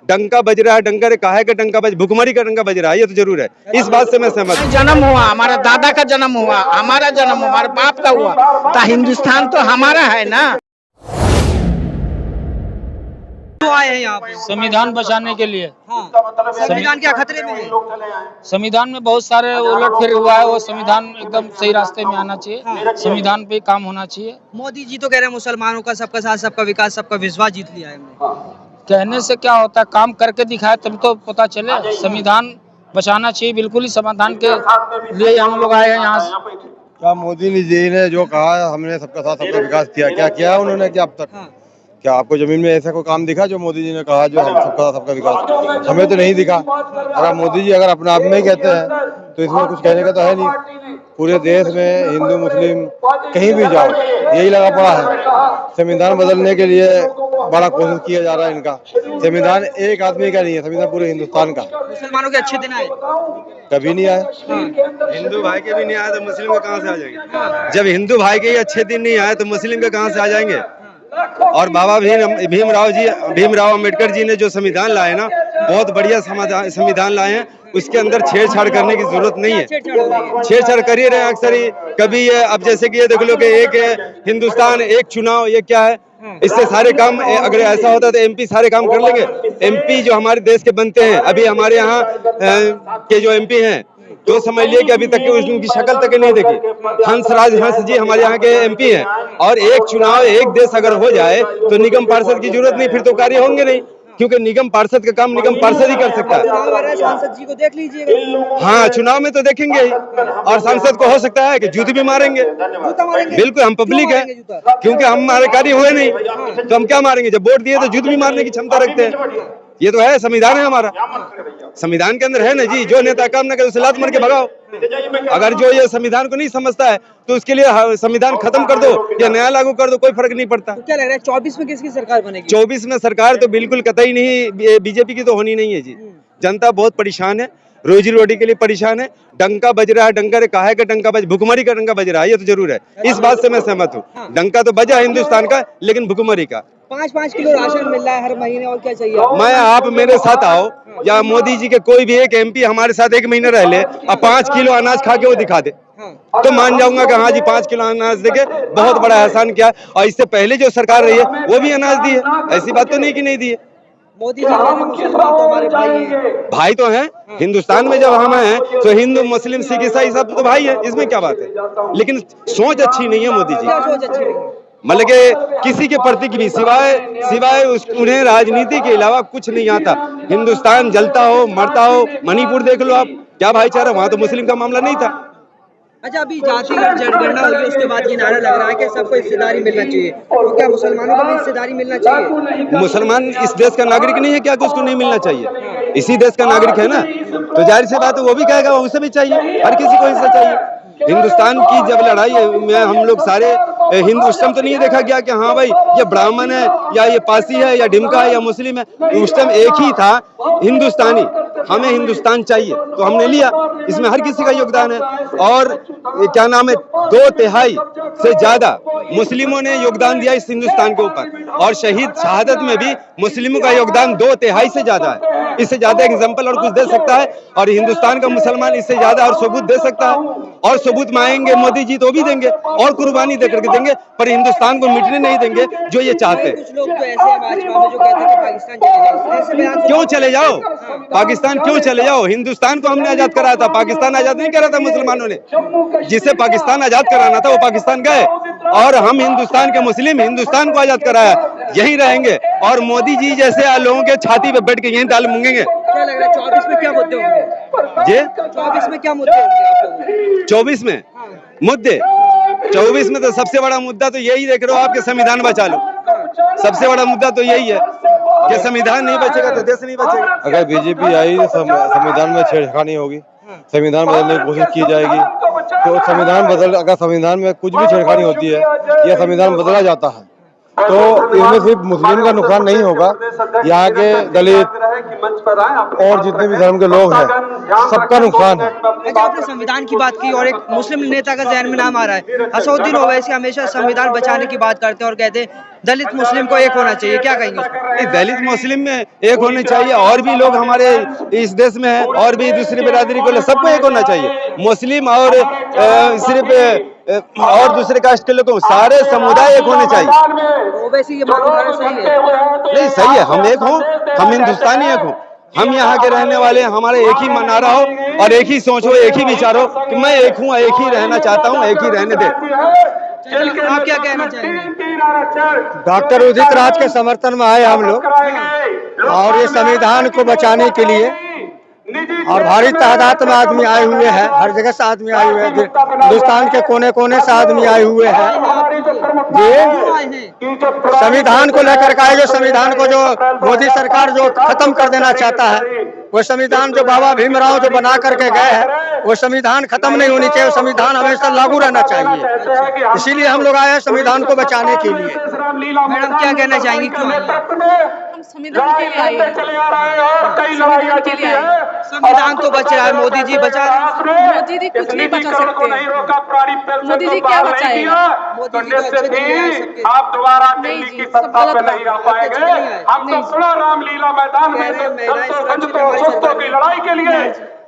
डंका बज रहा है, डंका काहे का डंका बज, भुखमरी का डंका बज रहा है, ये तो जरूर है। इस बात से मैं सहमत हूँ। जन्म हुआ, हमारा दादा का जन्म हुआ, हमारा जन्म, हमारे बाप का हुआ, तो हिंदुस्तान तो हमारा है ना। क्यों आए हैं यहाँ पे? संविधान बचाने के लिए। हाँ, संविधान क्या खतरे में है? संविधान में बहुत सारे उलटफेर हुआ है, वो संविधान एकदम सही रास्ते में आना चाहिए, संविधान पे काम होना चाहिए। मोदी जी तो कह रहे हैं मुसलमानों का सबका साथ, सबका विकास, सबका विश्वास जीत लिया है हमने। कहने से क्या होता है, काम करके दिखाए तब तो पता चले। संविधान बचाना चाहिए, बिल्कुल ही समाधान के लिए हम लोग आए हैं यहाँ से। क्या मोदी जी ने जो कहा, हमने सबका साथ सबका विकास किया, क्या किया उन्होंने? क्या अब तक क्या आपको जमीन में ऐसा कोई काम दिखा जो मोदी जी ने कहा जो हम सबका साथ सबका विकास? हमें तो नहीं दिखा। अगर मोदी जी अगर अपने आप में ही कहते हैं तो इसमें कुछ कहने का तो है नहीं। पूरे देश में हिंदू मुस्लिम कहीं भी जाओ यही लगा पड़ा है। संविधान बदलने के लिए बड़ा कोशिश किया जा रहा है इनका। संविधान एक आदमी का नहीं है, संविधान पूरे हिंदुस्तान का। मुसलमानों के अच्छे दिन आए? कभी नहीं आए। हिंदू भाई के भी नहीं आए तो मुस्लिम के कहाँ से आ जाएंगे? जब हिंदू भाई के ही अच्छे दिन नहीं आए तो मुस्लिम के कहाँ से आ जाएंगे? और बाबा भीमराव अम्बेडकर जी ने जो संविधान लाए ना, बहुत बढ़िया संविधान लाए हैं। उसके अंदर छेड़छाड़ करने की जरूरत नहीं है। छेड़छाड़ कर ही रहे हैं अक्सर ही। कभी ये अब जैसे कि ये देख लो कि एक हिंदुस्तान एक चुनाव, ये क्या है? इससे सारे काम, अगर ऐसा होता तो एमपी सारे काम कर लेंगे। एमपी जो हमारे देश के बनते हैं, अभी हमारे यहाँ के जो एमपी हैं तो समझ लिए कि अभी तक उनकी शक्ल तक नहीं देखी। हंस जी हमारे यहाँ के एमपी हैं। और एक चुनाव एक देश अगर हो जाए तो निगम पार्षद की जरूरत नहीं, फिर तो कार्य होंगे नहीं, क्योंकि निगम पार्षद का काम निगम पार्षद ही कर सकता है। सांसद जी को देख लीजिएगा। हाँ, चुनाव में तो देखेंगे ही। और सांसद को हो सकता है कि जूते भी मारेंगे। बिल्कुल, हम पब्लिक है, क्योंकि हम हमारे कार्य हुए नहीं तो हम क्या मारेंगे? जब वोट दिए तो जूते भी मारने की क्षमता रखते हैं। ये तो है, संविधान है हमारा। संविधान के अंदर है ना जी, जो नेता काम ना करे उसे लात मार के भगाओ। अगर जो ये संविधान को नहीं समझता है तो उसके लिए संविधान खत्म कर दो या नया लागू कर दो, कोई फर्क नहीं पड़ता। तो क्या लग रहा है 24 में किसकी सरकार बनेगी? 24 में सरकार तो बिल्कुल कतई नहीं, बीजेपी की तो होनी नहीं है जी। जनता बहुत परेशान है, रोजी रोटी के लिए परेशान है। डंका बज रहा है, डंका काहे का डंका बज, भुखमरी का डंका बज रहा है, ये तो जरूर है। इस बात से मैं सहमत हूँ। डंका तो बजा हिंदुस्तान का, लेकिन भुखमरी का। 5-5 किलो राशन मिल रहा है हर महीने, और क्या चाहिए? मैं आप मेरे साथ आओ या मोदी जी के कोई भी एक एमपी हमारे साथ 1 महीना रह ले और 5 किलो अनाज खा के वो दिखा दे तो मान जाऊंगा कि हाँ जी 5 किलो अनाज देके बहुत बड़ा एहसान किया। और इससे पहले जो सरकार रही है वो भी अनाज दी है, ऐसी बात तो नहीं कि नहीं दी है। मोदी जी मुसलमान तो हमारे भाई हैं। भाई तो हैं, हिंदुस्तान में जब हम हैं तो हिंदू मुस्लिम सिख ईसाई सब तो भाई है, इसमें क्या बात है? लेकिन सोच अच्छी नहीं है मोदी जी। क्या सोच अच्छी नहीं है? मतलब कि किसी के प्रति की भी सिवाय उन्हें राजनीति के अलावा कुछ नहीं आता। हिंदुस्तान जलता हो मरता हो, मणिपुर देख लो आप, क्या भाईचारा, वहां तो मुस्लिम का मामला नहीं था। अच्छा, अभी जातिगत जनगणना होगी, उसके बाद ये नारा लग रहा है कि सबको हिस्सेदारी मिलना चाहिए, तो क्या मुसलमानों को भी हिस्सेदारी मिलना चाहिए? मुसलमान इस देश का नागरिक नहीं है क्या कि उसको नहीं मिलना चाहिए? इसी देश का नागरिक है ना, तो जाहिर सी बात है वो भी कहेगा उसे भी चाहिए, हर किसी को हिस्सा चाहिए। हिंदुस्तान की जब लड़ाई में हम लोग सारे हिंदू, उस टाइम तो नहीं देखा गया कि हाँ भाई ये ब्राह्मण है या ये पासी है या डिमका है या मुस्लिम है। उस टाइम एक ही था, हिंदुस्तानी, हमें हिंदुस्तान चाहिए तो हमने लिया। इसमें हर किसी का योगदान है। और क्या नाम है, 2/3 से ज्यादा मुस्लिमों ने योगदान दिया इस हिंदुस्तान के ऊपर। और शहीद शहादत में भी मुस्लिमों का योगदान 2/3 से ज्यादा है। इससे ज्यादा एग्जाम्पल और कुछ दे सकता है? और हिंदुस्तान का मुसलमान इससे ज्यादा और सबूत दे सकता है? और सबूत मांगेंगे मोदी जी तो भी देंगे और कुर्बानी देकर के देंगे, पर हिंदुस्तान को मिटने नहीं देंगे जो ये चाहते हैं। कुछ लोग तो ऐसे हैं भाजपा में जो कहते हैं कि पाकिस्तान चले जाओ। क्यों चले जाओ? पाकिस्तान क्यों चले जाओ? हिंदुस्तान को हमने आजाद कराया था, पाकिस्तान आजाद नहीं करा था मुसलमानों ने। जिसे पाकिस्तान आजाद कराना था वो पाकिस्तान गए, और हम हिंदुस्तान के मुस्लिम हिंदुस्तान को आजाद कराया, यही रहेंगे। और मोदी जी जैसे लोगों के छाती पे बैठ के यही दाल मूंगेंगे। क्या लग रहा है 24 में क्या मुद्दे होंगे? जी 24 में क्या मुद्दे होंगे आप लोगों के? 24 में मुद्दे, 24 में तो सबसे बड़ा मुद्दा तो यही देख रहे हो आपके, संविधान बचा लो। सबसे बड़ा मुद्दा तो यही है कि संविधान नहीं बचेगा तो देश नहीं बचेगा। अगर बीजेपी आई तो संविधान में छेड़खानी होगी, संविधान बदलने की कोशिश की जाएगी। तो अगर संविधान में कुछ भी छेड़खानी होती है या संविधान बदला जाता है तो इसमें सिर्फ मुस्लिम का नुकसान नहीं होगा, यहाँ के दलित और जितने भी धर्म के लोग हैं सबका नुकसान है। अच्छा, आपने संविधान की बात की और एक मुस्लिम नेता का जहन में नाम आ रहा है, असदुद्दीन ओवैसी हमेशा संविधान बचाने की बात करते हैं और कहते हैं दलित मुस्लिम को एक होना चाहिए, क्या कहेंगे उसको? दलित मुस्लिम में एक होने चाहिए, और भी लोग हमारे इस देश में हैं और भी दूसरी बिरादरी को सबको एक होना चाहिए। मुस्लिम और सिर्फ और दूसरे कास्ट के लोगों सारे समुदाय एक होने चाहिए। ओवैसी ये बात उठाना सही है? नहीं सही है, हम एक हों, हम हिंदुस्तानी एक हों, हम यहाँ के रहने वाले हैं, हमारे एक ही मनारा हो और एक ही सोच हो, एक ही विचार हो कि मैं एक हूँ, एक ही रहना चाहता हूँ, एक ही रहने दे। आप क्या कहना चाहेंगे? डॉक्टर उदित राज के समर्थन में आए हम लोग, और ये संविधान को बचाने के लिए, और भारी तादाद में आदमी आए हुए हैं, हर जगह से आदमी आए हुए हैं, हिंदुस्तान के कोने कोने से आदमी आए हुए हैं। ये संविधान को लेकर के आए, जो संविधान को जो मोदी सरकार जो खत्म कर देना चाहता है, वो संविधान जो बाबा भीमराव जो बना करके गए हैं, वो संविधान खत्म नहीं होनी चाहिए, संविधान हमेशा लागू रहना चाहिए। इसीलिए हम लोग आए हैं संविधान को बचाने के लिए। मैडम क्या कहना चाहेंगी, क्यों आई हैं? हम संविधान के लिए आए हैं, संविधान के लिए आए हैं। संविधान तो बच रहा है, मोदी जी बचा रहे हैं। मोदी जी कुछ नहीं बचा सकते। मोदी जी क्या बचाएगा? मोदी जी तो अच्छे दिन हैं सबके। आप दोबारा नहीं दिल्ली जी, की सब सत्ता पे गलत नहीं रह बात पाएंगे। हम तो पूरा रामलीला मैदान में दोस्तों की लड़ाई के लिए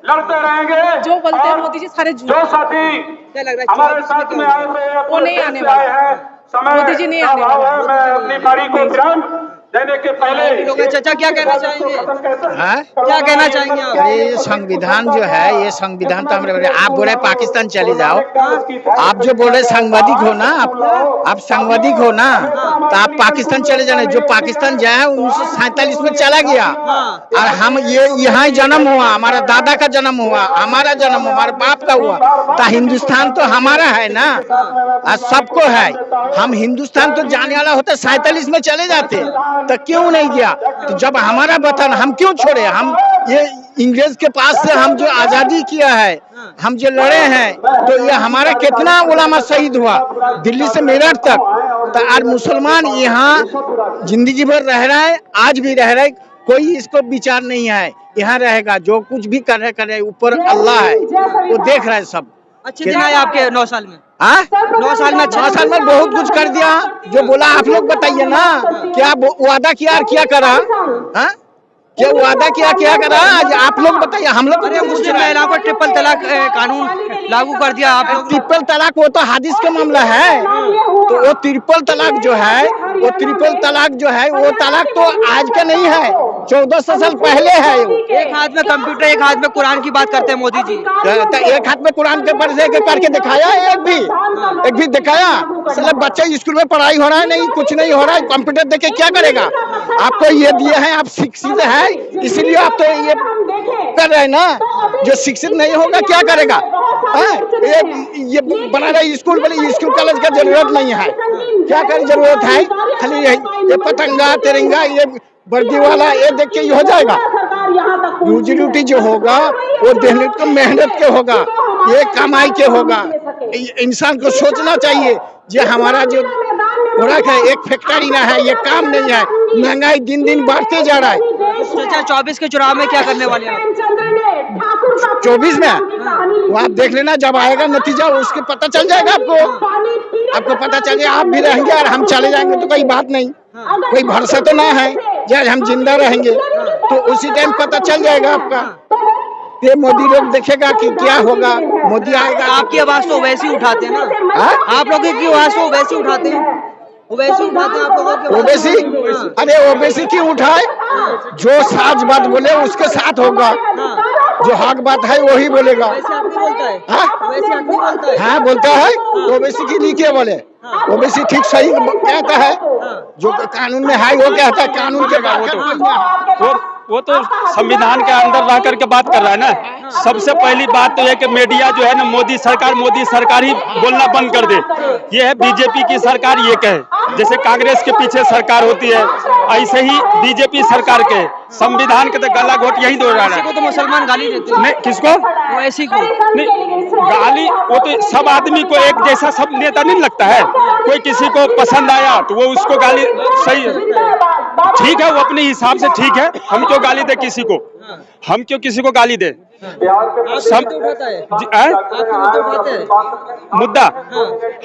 लड़ते रहेंगे। जो बोलते हैं मोदी जी सारे झूठ। जो साथी क्या लग रहा है हमारे साथ में आए हुए वो नहीं आने वाले। मोदी जी नहीं आने वाले। मैं अपनी बारी को विराम देने के पहले चाचा क्या कहना चाहेंगे? क्या कहना चाहेंगे आप? ये संविधान जो है, ये संविधान तो हमारे, आप बोले पाकिस्तान चले जाओ, आप जो बोले सांबादिक हो ना, आप सांबादिक हो ना, तो आप पाकिस्तान चले जाने। जो पाकिस्तान जाए 1947 में चला गया, और हम ये यहाँ जन्म हुआ, हमारा दादा का जन्म हुआ, हमारा जन्म हमारे बाप का हुआ, तो हिंदुस्तान तो हमारा है ना, सबको है। हम हिंदुस्तान तो जाने वाला होता 47 में चले जाते, तो क्यों नहीं गया? तो जब हमारा वतन, हम क्यों छोड़े? हम ये इंग्रेज के पास से हम जो आजादी किया है, हम जो लड़े हैं, तो ये हमारा कितना उलमा शहीद हुआ दिल्ली से मेरठ तक। तो आज मुसलमान यहाँ जिंदगी भर रह रहा है, आज भी रह रहा है, कोई इसको विचार नहीं है, यहाँ रहेगा। जो कुछ भी करे ऊपर अल्लाह है, वो देख रहा है सब। अच्छे दिन आए आपके 9 साल में? हाँ, 9 साल में 9 साल में बहुत कुछ कर दिया। जो बोला आप लोग बताइए ना, क्या वादा किया और क्या करा? हाँ, क्या वादा किया क्या करा? आज आप लोग बताइए, हम लोग। अरे मुस्लिम महिलाओं को ट्रिपल तलाक कानून लागू कर दिया आप लोग। ट्रिपल तलाक वो तो हादिस का मामला है, तो वो ट्रिपल तलाक जो है, वो ट्रिपल तलाक जो है, वो तलाक तो आज का नहीं है, 1400 साल पहले है। एक हाथ में कंप्यूटर, एक हाथ में कुरान की बात करते हैं मोदी जी। तो एक हाथ में कुरान के पर से करके दिखाया, एक भी दिखाया। मतलब बच्चे स्कूल में पढ़ाई हो रहा है नहीं, कुछ नहीं हो रहा है, कंप्यूटर देख के क्या करेगा? आपको ये दिए हैं, आप शिक्षित है, इसीलिए आप तो ये कर रहे हैं ना। जो शिक्षित नहीं होगा क्या करेगा? ये बना रहे स्कूल कॉलेज का जरूरत नहीं है, क्या कर जरूरत है? खाली ये पतंगा तिरंगा, ये वर्दी वाला, ये देख के ये हो जाएगा। रोजी रोटी जो होगा वो मेहनत के होगा, ये कमाई के होगा। इंसान को सोचना चाहिए, जो हमारा जो खुराक है, एक फैक्ट्री ना है, ये काम नहीं है। महंगाई दिन दिन बढ़ते जा रहा है। चाचा 24 के चुनाव में क्या करने वाले हैं? 24 में वो आप देख लेना, जब आएगा नतीजा उसके पता चल जाएगा आपको पता चल जाएगा। आप भी रहेंगे और हम चले जाएंगे तो कोई बात नहीं, कोई भरोसा तो ना है। जब हम जिंदा रहेंगे तो उसी टाइम पता चल जाएगा आपका। ये मोदी लोग देखेगा कि क्या होगा, मोदी आएगा। आपकी आवाज तो वैसे ही उठाते हैं ना, आप लोगों की आवाज तो वैसे ही उठाते हैं, ओवैसी उठाते हैं आप लोगों के। ओवैसी, अरे ओवैसी क्यों उठाए? जो साच बात बोले उसके साथ होगा, जो हक बात है वही बोलेगा। वैसे आदमी बोलता है, वैसे आदमी बोलता है। हाँ बोलता है, ओवैसी की लिखे बोले, ओवैसी ठीक सही कहता है, जो कानून में है वो कहता है, कानून के वो तो संविधान के अंदर रह करके बात कर रहा है ना। सबसे पहली बात तो ये कि मीडिया जो है ना मोदी सरकार ही बोलना बंद कर दे। ये है बीजेपी की सरकार ये कहे, जैसे कांग्रेस के पीछे सरकार होती है ऐसे ही बीजेपी सरकार के संविधान के तो गला घोट यही दो रहा है। को तो मुसलमान गाली देते हैं। नहीं, किसको? वो ऐसी को नहीं, गाली वो तो सब आदमी को एक जैसा सब नेता नहीं लगता है। कोई किसी को पसंद आया तो वो उसको गाली, सही है, ठीक है, वो अपने हिसाब से ठीक है। हम क्यों गाली दे किसी को? हम क्यों किसी को गाली दे? सब मुद्दा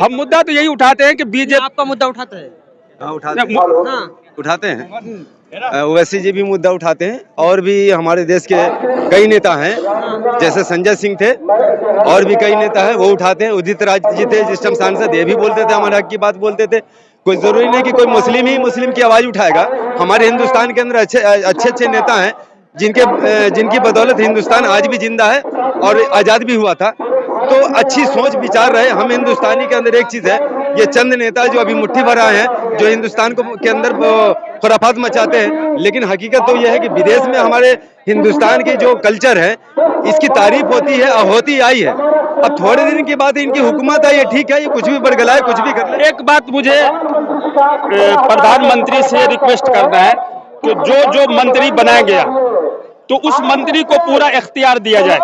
हम मुद्दा तो यही उठाते हैं कि बीजेपी आपका मुद्दा उठाता है। हाँ, उठाते हैं। ओवैसी जी भी मुद्दा उठाते हैं और भी हमारे देश के कई नेता हैं, जैसे संजय सिंह थे और भी कई नेता हैं, वो उठाते हैं। उदित राज जी थे जिस टाइम सांसद, ये भी बोलते थे, हमारे हक की बात बोलते थे। कोई जरूरी नहीं कि कोई मुस्लिम ही मुस्लिम की आवाज उठाएगा। हमारे हिंदुस्तान के अंदर अच्छे नेता हैं जिनकी बदौलत हिंदुस्तान आज भी जिंदा है और आजाद भी हुआ था। तो अच्छी सोच विचार रहे। हम हिंदुस्तानी के अंदर एक चीज है, ये चंद नेता जो अभी मुट्ठी भर आए हैं, जो हिंदुस्तान के अंदर खुराफात मचाते हैं, लेकिन हकीकत तो यह है कि विदेश में हमारे हिंदुस्तान की जो कल्चर है इसकी तारीफ होती है और होती आई है। अब थोड़े दिन के बाद इनकी हुकूमत है, ये ठीक है, ये कुछ भी बरगलाए, कुछ भी कर ले। एक बात मुझे प्रधानमंत्री से रिक्वेस्ट करना है कि जो मंत्री बनाया गया तो उस मंत्री को पूरा इख्तियार दिया जाए।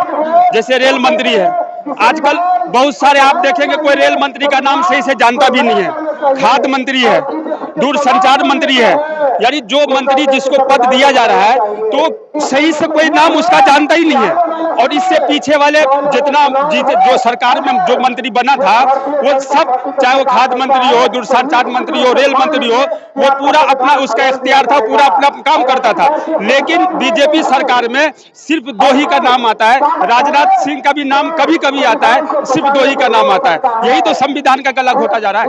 जैसे रेल मंत्री है, आजकल बहुत सारे आप देखेंगे कोई रेल मंत्री का नाम सही से जानता भी नहीं है। खाद्य मंत्री है, दूरसंचार मंत्री है, यानी जो मंत्री जिसको पद दिया जा रहा है तो सही से कोई नाम उसका जानता ही नहीं है। और इससे पीछे वाले जो सरकार में जो मंत्री बना था वो सब, चाहे वो खाद्य मंत्री हो, दूरसंचार मंत्री हो, रेल मंत्री हो, वो पूरा अपना उसका इख्तियार था, पूरा अपना काम करता था। लेकिन बीजेपी सरकार में सिर्फ 2 ही का नाम आता है। राजनाथ सिंह का भी नाम कभी कभी आता है, सिर्फ 2 ही का नाम आता है। यही तो संविधान का गला घोटा जा रहा है।